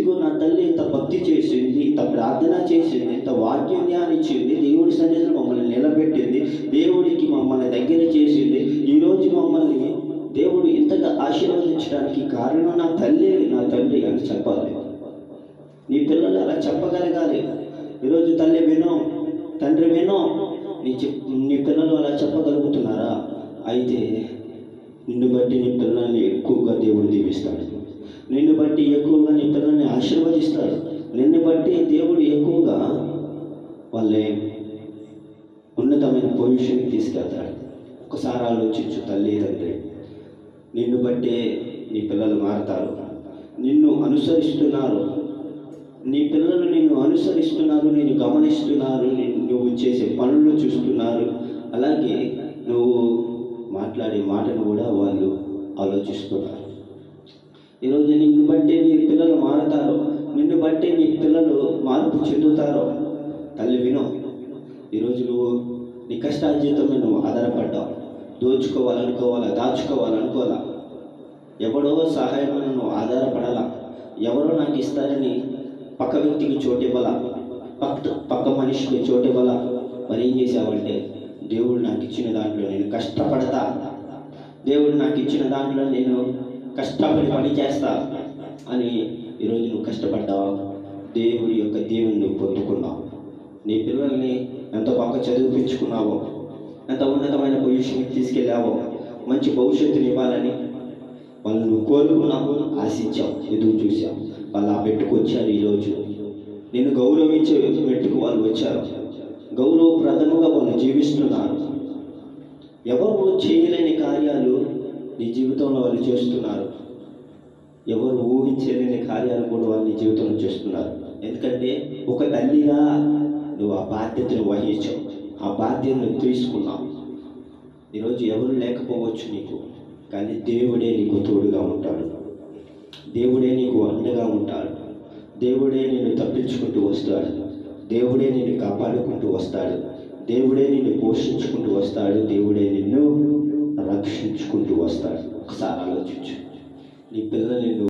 ఇదిగో నా తల్లి ఇంత భక్తి చేసింది, ఇంత ప్రార్థన చేసింది, ఇంత వాక్యం ధ్యానించింది, దేవుడి సన్నిధిలో మమ్మల్ని నిలబెట్టింది, దేవుడికి మమ్మల్ని దగ్గర చేసింది. ఈరోజు మమ్మల్ని దేవుడు ఇంతగా ఆశీర్వదించడానికి కారణం నా తల్లి, నా తండ్రి అని చెప్పాలి. నీ పిల్లలు అలా చెప్పగలగాలి. ఈరోజు తల్లి వినో, తండ్రి వినో, నీ పిల్లలు అలా చెప్పగలుగుతున్నారా? అయితే నిన్ను బట్టి నీ పిల్లల్ని ఎక్కువగా దేవుడు దీవిస్తాడు. నిన్ను బట్టి ఎక్కువగా నీ పిల్లల్ని ఆశీర్వదిస్తాడు. నిన్ను బట్టి దేవుడు ఎక్కువగా వాళ్ళే ఉన్నతమైన పొజిషన్కి తీసుకెళ్తాడు. ఒకసారి ఆలోచించు తల్లి, తండ్రి, నిన్ను బట్టే నీ పిల్లలు మారతారు. నిన్ను అనుసరిస్తున్నారు, నీ పిల్లలు నిన్ను అనుసరిస్తున్నారు, నేను గమనిస్తున్నారు, నువ్వు చేసే పనులు చూస్తున్నారు. అలాగే నువ్వు మాట్లాడే మాటను కూడా వాళ్ళు ఆలోచిస్తున్నారు. ఈరోజు నిన్ను బట్టి నీ పిల్లలు మారతారు, నిన్ను బట్టి నీ పిల్లలు మార్పు చెందుతారు. తల్లి వినో, ఈరోజు నువ్వు నీ కష్టార్జితం మీద నువ్వు ఆధారపడ్డావు. దాచుకోవాలనుకోవాలా. ఎవడో సహాయం నువ్వు ఆధారపడాలా. ఎవరో నాకు ఇస్తారని పక్క వ్యక్తికి చోటివ్వాలా, పక్క మనిషికి చోటివ్వాలా. మరి ఏం చేసావంటే, దేవుడు నాకు ఇచ్చిన దాంట్లో నేను కష్టపడతా, దేవుడు నాకు ఇచ్చిన దాంట్లో నేను కష్టపడి పని చేస్తా అని ఈరోజు నువ్వు కష్టపడ్డావు. దేవుడి యొక్క దేవుని నువ్వు పొందుకున్నావు. నీ పిల్లల్ని ఎంత బాగా చదివించుకున్నావో, ఎంత ఉన్నతమైన పొజిషన్కి తీసుకెళ్ళావో, మంచి భవిష్యత్తుని ఇవ్వాలని వాళ్ళు నువ్వు కోరుకున్నావు, ఆశించావు, ఎదురు చూసావు. వాళ్ళు ఆ పెట్టుకు వచ్చారు. ఈరోజు నేను గౌరవించే పెట్టుకు వాళ్ళు వచ్చారు. గౌరవప్రదముగా వాళ్ళు జీవిస్తున్నారు. ఎవరు చేయలేని కార్యాలు నీ జీవితంలో వాళ్ళు చేస్తున్నారు. ఎవరు ఊహించలేని కార్యాలు కూడా వాళ్ళు నీ జీవితంలో చేస్తున్నారు. ఎందుకంటే ఒక తల్లిగా నువ్వు ఆ బాధ్యతను వహించావు, ఆ బాధ్యతను తీసుకున్నావు. ఈరోజు ఎవరు లేకపోవచ్చు నీకు, కానీ దేవుడే నీకు తోడుగా ఉంటాడు. దేవుడే నీకు అండగా ఉంటాడు. దేవుడే నిన్ను తప్పించుకుంటూ వస్తాడు. దేవుడే నిన్ను కాపాడుకుంటూ వస్తాడు. దేవుడే నిన్ను పోషించుకుంటూ వస్తాడు. దేవుడే నిన్ను రక్షించుకుంటూ వస్తాడు. ఒకసారి ఆలోచించు. నీ పిల్లల్ని